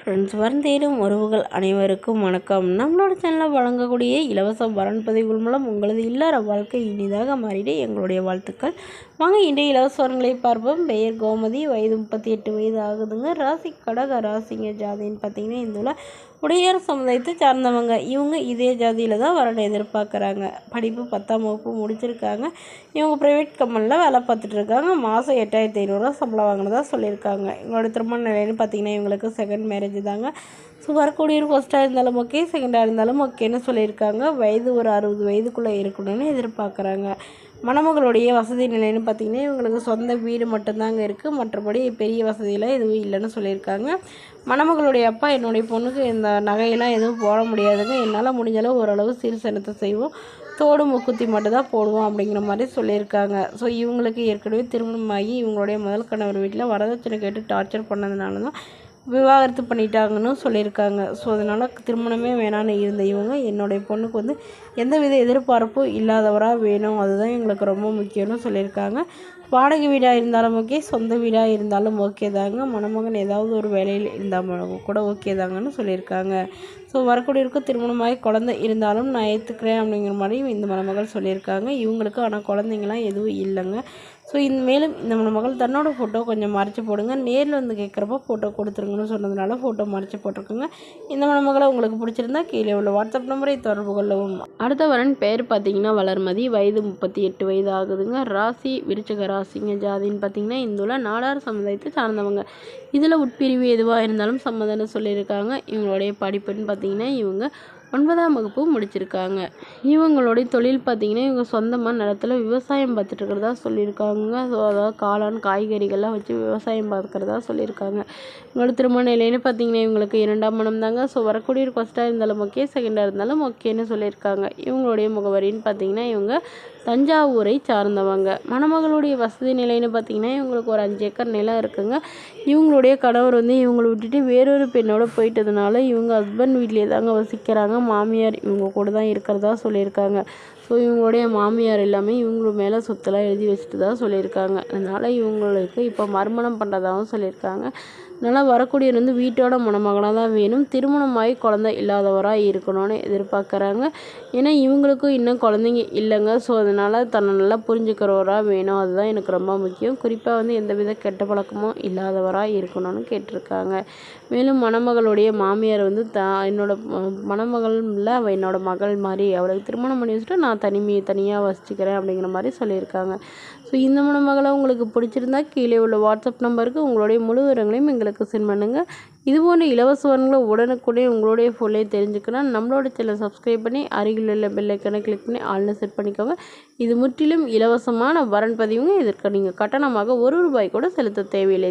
Friends, வரந்தேடும் உறவுகள் அனைவருக்கும் வணக்கம். நம்மளோட சேனலில் வழங்கக்கூடிய இலவச வரன் பதிவுகள் மூலம் உங்களது இல்லற வாழ்க்கை இனிதாக மாறிட எங்களுடைய வாழ்த்துக்கள். வாங்க இன்றைய இலவச வரன்களை பார்ப்போம். பெயர் கோமதி, வயது 38 வயது ஆகுதுங்க. ராசி கடக ராசிங்க. ஜாதின்னு பார்த்தீங்கன்னா இந்த உடையார் சமுதாயத்தை சார்ந்தவங்க. இவங்க இதே ஜாதியில் தான் வரனை எதிர்பார்க்குறாங்க. படிப்பு 10ஆம் வகுப்பு முடிச்சிருக்காங்க. இவங்க ப்ரைவேட் கம்பெனியில் வேலை பார்த்துட்ருக்காங்க. மாதம் 8500 சம்பளம் வாங்கினதா சொல்லியிருக்காங்க. இவங்களோட திருமண நிலைன்னு பார்த்தீங்கன்னா இவங்களுக்கு செகண்ட் மேரேஜ் தாங்க. ஸோ வரக்கூடிய ஃபர்ஸ்ட்டாக இருந்தாலும் ஓகே, செகண்டாக இருந்தாலும் ஓகேன்னு சொல்லியிருக்காங்க. வயது ஒரு 60 வயதுக்குள்ளே இருக்கணும்னு எதிர்பார்க்குறாங்க. மணமகளுடைய வசதி நிலைன்னு பார்த்திங்கன்னா இவங்களுக்கு சொந்த வீடு மட்டும்தாங்க இருக்குது. மற்றபடி பெரிய வசதியெல்லாம் எதுவும் இல்லைன்னு சொல்லியிருக்காங்க. மணமகளுடைய அப்பா, என்னுடைய பொண்ணுக்கு இந்த நகையெல்லாம் எதுவும் போட முடியாதுங்க, என்னால் முடிஞ்சளவு ஓரளவு சீர்சனத்தை செய்வோம், தோடு முக்குத்தி மட்டும்தான் போடுவோம் அப்படிங்கிற மாதிரி சொல்லியிருக்காங்க. ஸோ இவங்களுக்கு ஏற்கனவே திருமணமாகி இவங்களுடைய முதல் கணவர் வீட்டில் வரதட்சணை கேட்டு டார்ச்சர் பண்ணதுனால தான் விவாகரத்து பண்ணிட்டாங்கன்னு சொல்லியிருக்காங்க. ஸோ அதனால் திருமணமே வேணான்னு இருந்த இவங்க என்னுடைய பொண்ணுக்கு எந்தவித எதிர்பார்ப்பும் இல்லாதவராக வேணும், அதுதான் எங்களுக்கு ரொம்ப முக்கியம்னு சொல்லியிருக்காங்க. வாடகை வீடாக இருந்தாலும் ஓகே, சொந்த வீடாக இருந்தாலும் ஓகே தாங்க. மணமகன் ஏதாவது ஒரு வேலையில் இருந்தால் கூட ஓகே தாங்கன்னு சொல்லியிருக்காங்க. ஸோ வரக்கூடியவருக்கு திருமணமாகி குழந்தை இருந்தாலும் நான் ஏற்றுக்கிறேன் அப்படிங்கிற மாதிரி இந்த மணமகள் சொல்லியிருக்காங்க. இவங்களுக்கு ஆனால் குழந்தைங்களாம் எதுவும் இல்லைங்க. ஸோ மேலும் இந்த மணமகள் தன்னோட ஃபோட்டோ கொஞ்சம் மறைச்சி போடுங்க, நேரில் வந்து கேட்குறப்ப ஃபோட்டோ கொடுத்துருங்கன்னு சொன்னதுனால ஃபோட்டோ மறைச்சி போட்டிருக்குங்க. இந்த மணமகளை உங்களுக்கு பிடிச்சிருந்தா கீழே உள்ள வாட்ஸ்அப் நம்பரை தொடர்பு கொள்ளவும். அடுத்த வரன் பேர் பார்த்தீங்கன்னா வளர்மதி, வயது 38 வயது ஆகுதுங்க. ராசி விருச்சிக ராசிங்க. ஜாதின்னு பார்த்தீங்கன்னா இந்துல நாடார் சமுதாயத்தை சார்ந்தவங்க. இதில் உட்பிரிவு எதுவாக இருந்தாலும் சம்மதம்னு சொல்லியிருக்காங்க. இவங்களுடைய படிப்புன்னு பார்த்தீங்கன்னா இவங்க 9ஆம் வகுப்பு முடிச்சிருக்காங்க. இவங்களுடைய தொழில் பார்த்திங்கன்னா இவங்க சொந்தமாக நிலத்தில் விவசாயம் பார்த்துட்டு இருக்கிறதா சொல்லியிருக்காங்க. ஸோ அதாவது காளான் காய்கறிகள்லாம் வச்சு விவசாயம் பார்க்குறதா சொல்லியிருக்காங்க. இவங்களோட திருமண நிலைன்னு பார்த்திங்கன்னா இவங்களுக்கு 2ஆம் மனம் தாங்க. ஸோ வரக்கூடிய ஃபர்ஸ்ட்டாக இருந்தாலும் ஓகே, செகண்டாக இருந்தாலும் ஓகேன்னு சொல்லியிருக்காங்க. இவங்களுடைய முகவரின்னு பார்த்திங்கன்னா இவங்க தஞ்சாவூரை சார்ந்தவங்க. மணமகளுடைய வசதி நிலைன்னு பார்த்திங்கன்னா இவங்களுக்கு ஒரு 5 ஏக்கர் நிலம் இருக்குங்க. இவங்களுடைய கணவர் இவங்களை விட்டுட்டு வேறொரு பெண்ணோட போயிட்டதுனால இவங்க ஹஸ்பண்ட் வீட்லேயே தாங்க வசிக்கிறாங்க. மாமியார் இவங்க கூட தான் இருக்கிறதா சொல்லியிருக்காங்க. ஸோ இவங்களுடைய மாமியார் எல்லாமே இவங்க மேலே சொத்தெல்லாம் எழுதி வச்சுட்டு தான் சொல்லியிருக்காங்க. அதனால் இவங்களுக்கு இப்போ மறுமணம் பண்ணுறதாகவும் சொல்லியிருக்காங்க. அதனால் வரக்கூடியவர் வீட்டோட மணமகனாக தான் வேணும், திருமணமாகி குழந்தை இல்லாதவராக இருக்கணும்னு எதிர்பார்க்குறாங்க. ஏன்னா இவங்களுக்கும் இன்னும் குழந்தைங்க இல்லைங்க. ஸோ அதனால் தன்னை நல்லா புரிஞ்சுக்கிறவராக வேணும், அதுதான் எனக்கு ரொம்ப முக்கியம். குறிப்பாக எந்தவித கெட்ட பழக்கமும் இல்லாதவராக இருக்கணும்னு கேட்டிருக்காங்க. மேலும் மணமகளுடைய மாமியார் என்னோட மணமகள் இல்லை, அவள் என்னோட மகள் மாதிரி, அவளுக்கு திருமணம் பண்ணி வச்சுட்டு நான் தனியாக வசிச்சுக்கிறேன் அப்படிங்கிற மாதிரி சொல்லியிருக்காங்க. ஸோ இந்த மணமகளை உங்களுக்கு பிடிச்சிருந்தா கீழே உள்ள வாட்ஸ்அப் நம்பருக்கு உங்களுடைய முழு விவரங்களையும் எங்களுக்கு சென்ட் பண்ணுங்கள். இதுபோன்ற இலவச வரன்களை உடனுக்குடனே உங்களுடைய ஃபோன்லேயே தெரிஞ்சுக்கணும். நம்மளோட சேனலை சப்ஸ்கிரைப் பண்ணி அருகில் உள்ள பெல் ஐக்கனை கிளிக் பண்ணி ஆல்னு செட் பண்ணிக்கோங்க. இது முற்றிலும் இலவசமான வரன் பதிவுங்க. இதற்கு நீங்கள் கட்டணமாக ₹1 கூட செலுத்த தேவையில்லை.